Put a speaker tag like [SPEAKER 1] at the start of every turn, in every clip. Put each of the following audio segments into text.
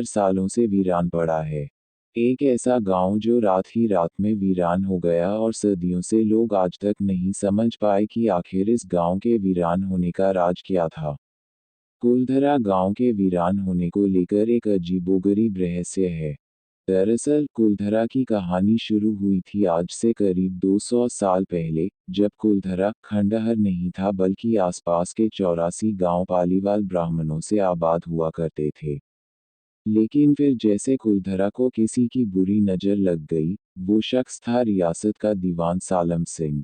[SPEAKER 1] सालों से वीरान पड़ा है। एक ऐसा गांव जो रात ही रात में वीरान हो गया और सदियों से लोग आज तक नहीं समझ पाए कि आखिर इस गांव के वीरान होने का राज क्या था। कुलधरा गांव के वीरान होने को लेकर एक अजीबोगरीब रहस्य है। दरअसल कुलधरा की कहानी शुरू हुई थी आज से करीब 200 साल पहले, जब कुलधरा खंडहर नहीं था बल्कि आसपास के 84 गांव पालीवाल ब्राह्मणों से आबाद हुआ करते थे। लेकिन फिर जैसे कुलधरा को किसी की बुरी नज़र लग गई। वो शख्स था रियासत का दीवान सालम सिंह।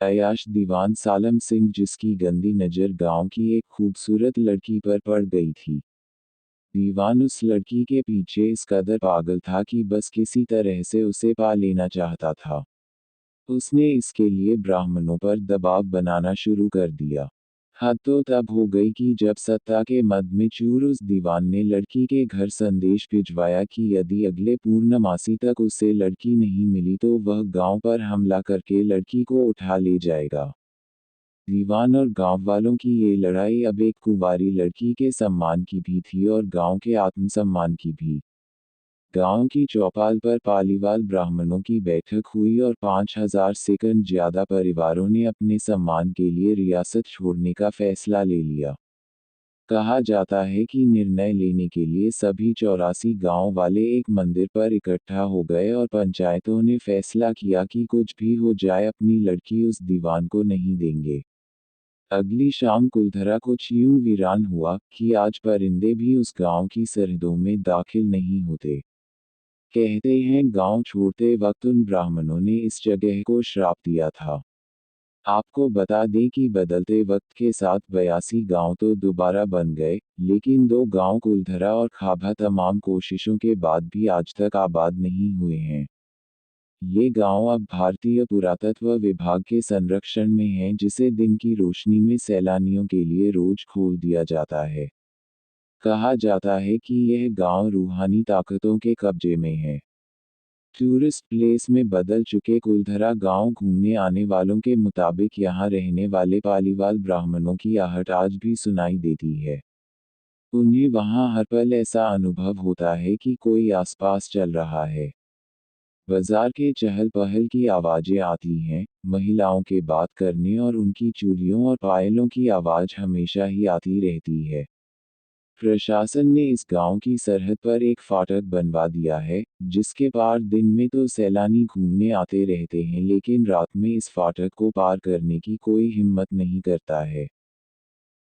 [SPEAKER 1] अय्याश दीवान सालम सिंह, जिसकी गंदी नज़र गांव की एक खूबसूरत लड़की पर पड़ गई थी। दीवान उस लड़की के पीछे इस कदर पागल था कि बस किसी तरह से उसे पा लेना चाहता था। उसने इसके लिए ब्राह्मणों पर दबाव बनाना शुरू कर दिया। हद तो तब हो गई कि जब सत्ता के मद में चूर उस दीवान ने लड़की के घर संदेश भिजवाया कि यदि अगले पूर्णमासी तक उसे लड़की नहीं मिली तो वह गांव पर हमला करके लड़की को उठा ले जाएगा। दीवान और गांव वालों की ये लड़ाई अब एक कुंवारी लड़की के सम्मान की भी थी और गांव के आत्मसम्मान की भी। गांव की चौपाल पर पालीवाल ब्राह्मणों की बैठक हुई और 5000 से कम ज्यादा परिवारों ने अपने सम्मान के लिए रियासत छोड़ने का फैसला ले लिया। कहा जाता है कि निर्णय लेने के लिए सभी 84 गांव वाले एक मंदिर पर इकट्ठा हो गए और पंचायतों ने फैसला किया कि कुछ भी हो जाए अपनी लड़की उस दीवान को नहीं देंगे। अगली शाम कुलधरा कुछ यूं वीरान हुआ कि आज परिंदे भी उस गांव की सरहदों में दाखिल नहीं होते। कहते हैं गांव छोड़ते वक्त उन ब्राह्मणों ने इस जगह को श्राप दिया था। आपको बता दें कि बदलते वक्त के साथ 82 गांव तो दोबारा बन गए, लेकिन दो गांव कुलधरा और खाभा तमाम कोशिशों के बाद भी आज तक आबाद नहीं हुए हैं। ये गांव अब भारतीय पुरातत्व विभाग के संरक्षण में हैं, जिसे दिन की रोशनी में सैलानियों के लिए रोज खोल दिया जाता है। कहा जाता है कि यह गांव रूहानी ताकतों के कब्जे में है। टूरिस्ट प्लेस में बदल चुके कुलधरा गांव घूमने आने वालों के मुताबिक यहां रहने वाले पालीवाल ब्राह्मणों की आहट आज भी सुनाई देती है। उन्हें वहां हर पल ऐसा अनुभव होता है कि कोई आसपास चल रहा है। बाजार के चहल पहल की आवाजें आती हैं, महिलाओं के बात करने और उनकी चूड़ियों और पायलों की आवाज हमेशा ही आती रहती है। प्रशासन ने इस गांव की सरहद पर एक फाटक बनवा दिया है, जिसके पार दिन में तो सैलानी घूमने आते रहते हैं लेकिन रात में इस फाटक को पार करने की कोई हिम्मत नहीं करता है।